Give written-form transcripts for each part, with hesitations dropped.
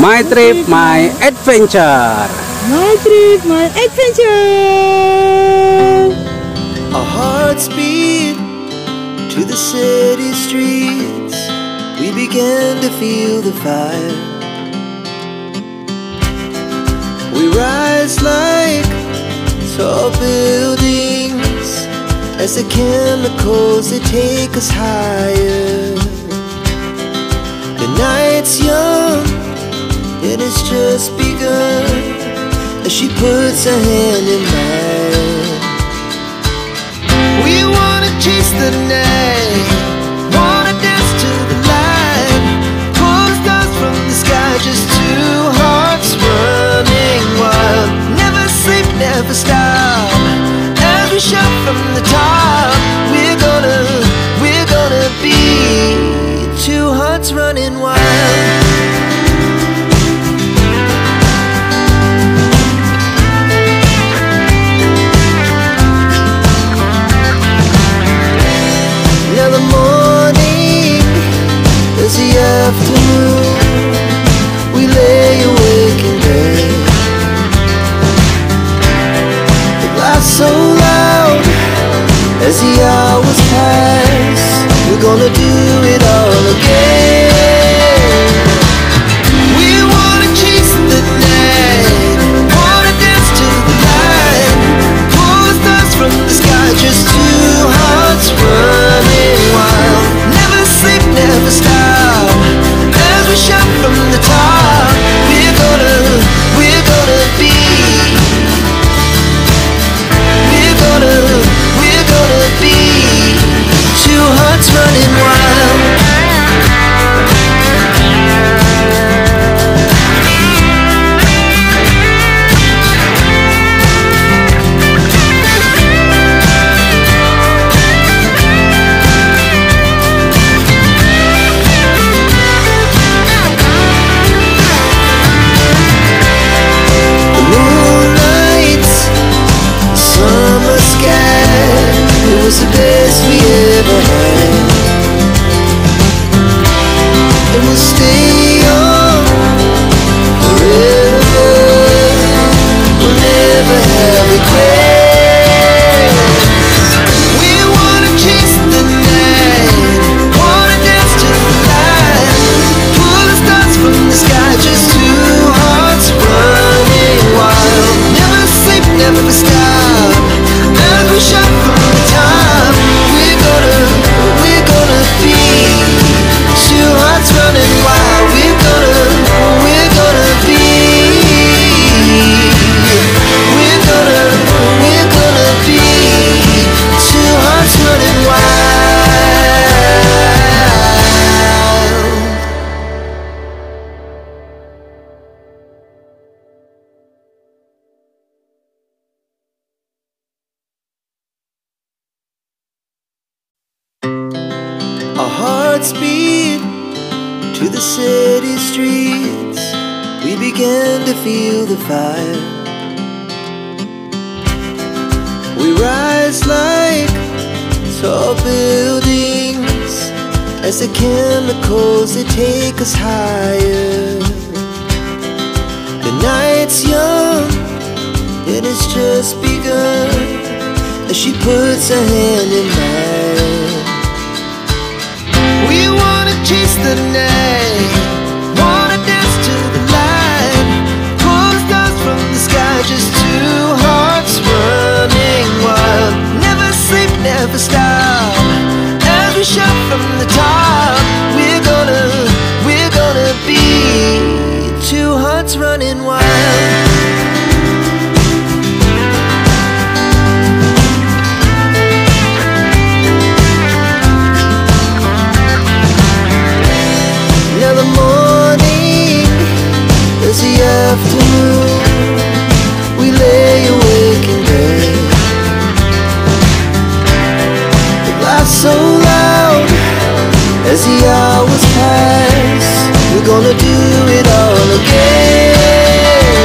My trip, my adventure. My trip, my adventure. Our hearts beat to the city streets. We began to feel the fire. We rise like tall buildings as the chemicals, they take us higher. The night's young, and it's just begun, as she puts her hand in mine. We wanna chase the night, wanna dance to the light, pull the stars from the sky, just two hearts running wild. Never sleep, never stop, as we shout from the top. We're gonna be two hearts running wild. Now the morning is the afternoon. We lay awake in bed. The glass so loud as the hours pass. We're gonna do it all again. We wanna chase the night, wanna dance to the light, pull the stars from the sky, just two hearts running wild. Never sleep, never stop, as we shout from the top. We're gonna be, we're gonna be two hearts running wild. The moonlight, summer sky, it was the best we ever had. And we'll stay on forever. We'll never have regrets. We wanna chase the night, wanna dance to the light, pull the stars from the sky, just two hearts running wild. Never sleep, never stop, as we shout from the top. We're gonna be two hearts running wild. We're gonna be, we're gonna be two hearts running wild. Our hearts beat to the city streets. We began to feel the fire. We rise like tall buildings as the chemicals, they take us higher. The night's young, and it's just begun, as she puts her hand in mine. We wanna chase the night, wanna dance to the light, pull the stars from the sky, just two hearts running wild. Never sleep, never stop, as we shout from the top. We're gonna be two hearts running wild. Now the morning is the afternoon. We lay awake in bed. The glass so loud as the hours pass. We're gonna do it all again.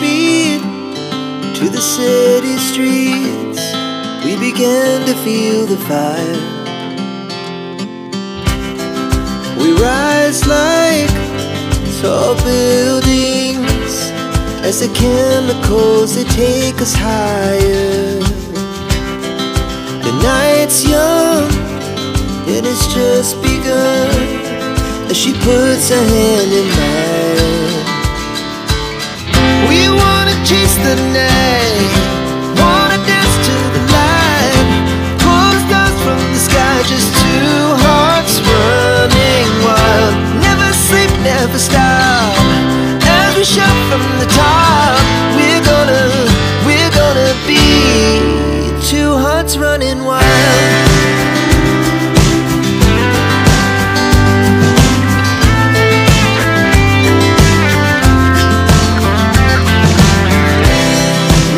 speed to the city streets. We began to feel the fire. We rise like tall buildings as the chemicals, they take us higher. The night's young and it's just begun as she puts her hand in mine. We wanna chase the night, wanna dance to the light, pull stars from the sky, just two hearts running wild. Never sleep, never stop, as we shout from the top. We're gonna be two hearts running wild.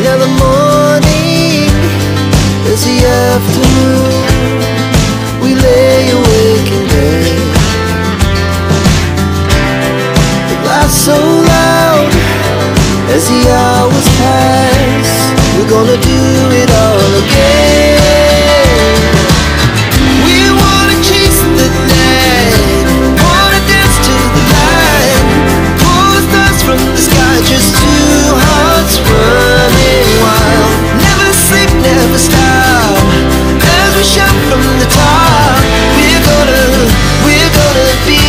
Now the morning is the afternoon. We lay awake in bed. The laughs so loud as the hours pass. We're gonna do it all again. We wanna chase the night, wanna dance to the light, pull the stars from the sky, just two hearts running wild. Never sleep, never stop, as we shout from the top. We're gonna be,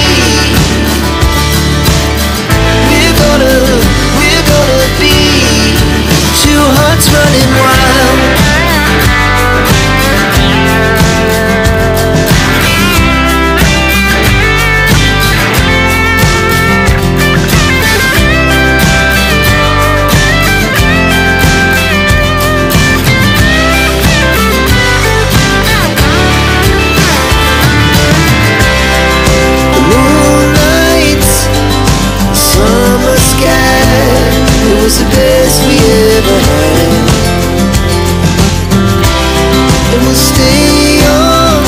we're gonna be two hearts running wild. The moonlight, summer sky, it was the best we ever had. And we'll stay on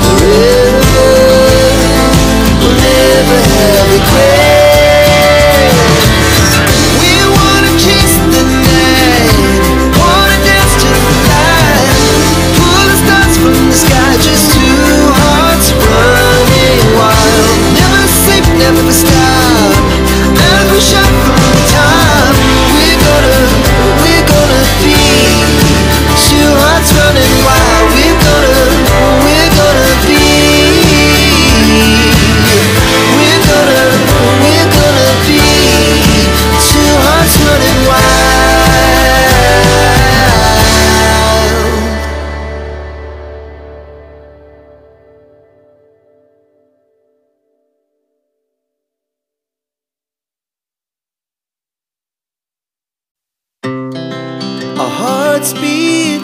forever. We'll never have regrets. We wanna chase the night, wanna dance to the light, pull the stars from the sky, just two hearts running wild. Never sleep, never stop, as we shout from the top. We're gonna be two hearts running wild. We're gonna be, we're gonna be two hearts running wild. Our hearts beat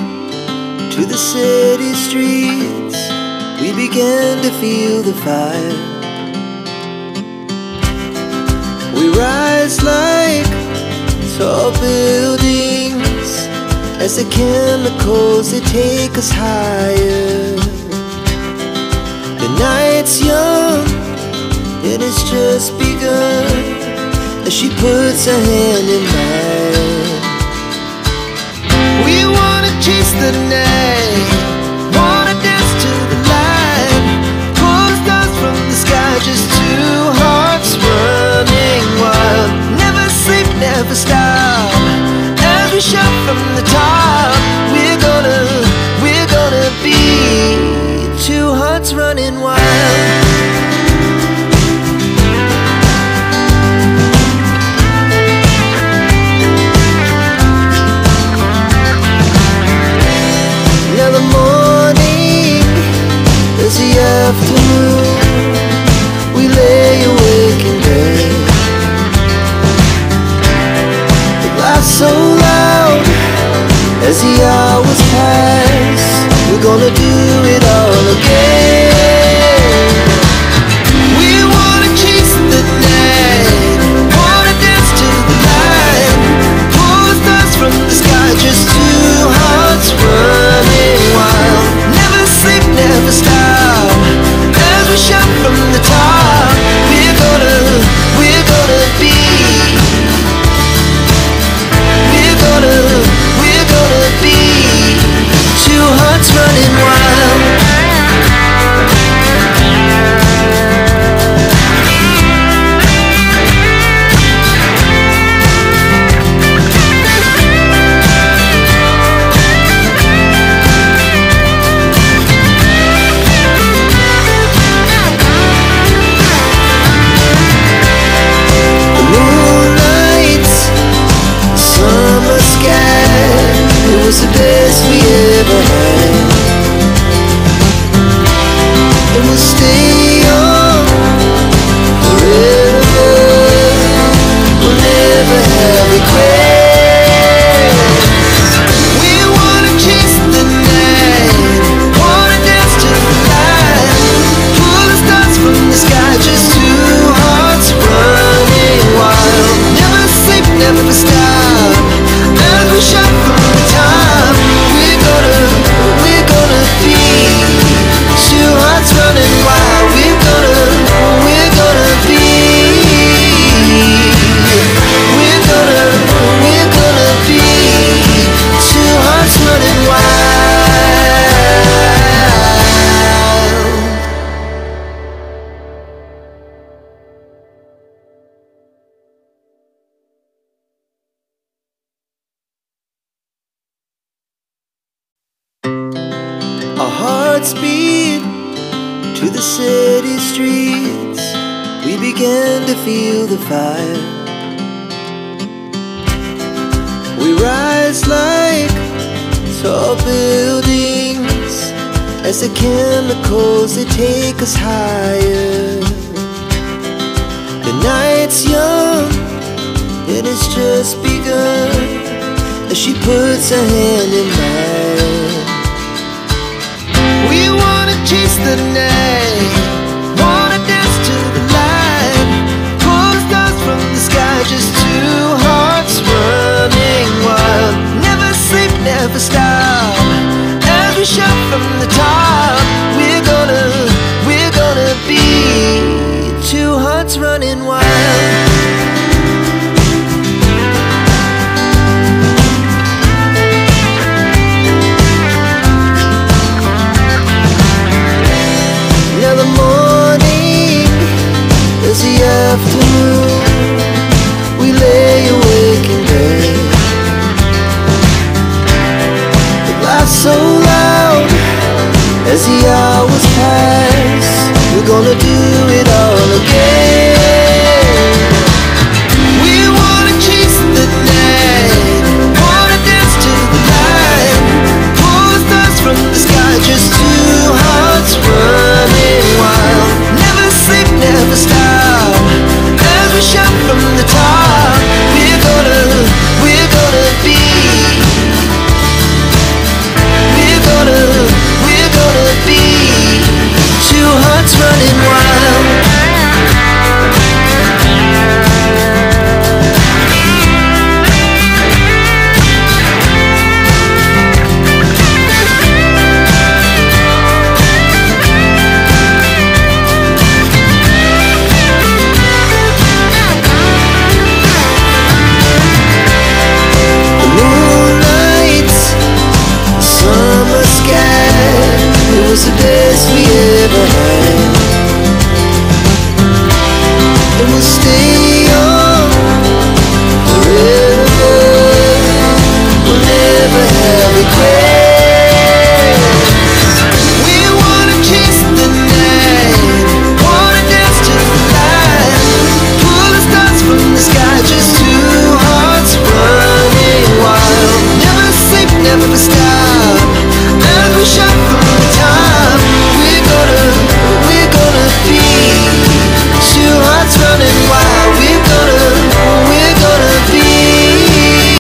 to the city streets. We began to feel the fire. We rise like tall buildings as the chemicals, they take us higher. The night's young and it's just begun as she puts her hand in mine. We wanna chase the night, wanna dance to the light, pull stars from the sky, just two hearts running wild. Never sleep, never stop, as we shout from the top. We're gonna be two hearts running wild. Now the morning is the afternoon. We lay awake in bed. The laughs so loud as the hours pass. We're gonna do it all again. We wanna chase the night, wanna dance to the light, pull the stars from the sky, just two hearts running wild. Never sleep, never stop, as we shout from the top. We're gonna be, Our hearts beat to the city streets. We began to feel the fire. We rise like tall buildings as the chemicals, they take us higher. The night's young and it's just begun as she puts her hand in mine. We wanna chase the night, wanna dance to the light, pull the stars from the sky, just two hearts running wild. Never sleep, never stop, as we shout from the top. We're gonna be two hearts running wild. Now the morning is the afternoon. We lay awake in bed. The laughs so loud as the hours pass. We're gonna do it all again. We wanna chase the night, wanna dance to the light, pull the stars from the sky, just two hearts running wild. Never sleep, never stop, as we shout from the top. We're gonna be, we're gonna be two hearts running wild. The moonlight, summer sky, it was the best we ever had. And we'll stay on forever. We'll never have regrets. We wanna chase the night, wanna dance to the light, pull the stars from the sky, just two hearts running wild. Never sleep, never stop, as we shout from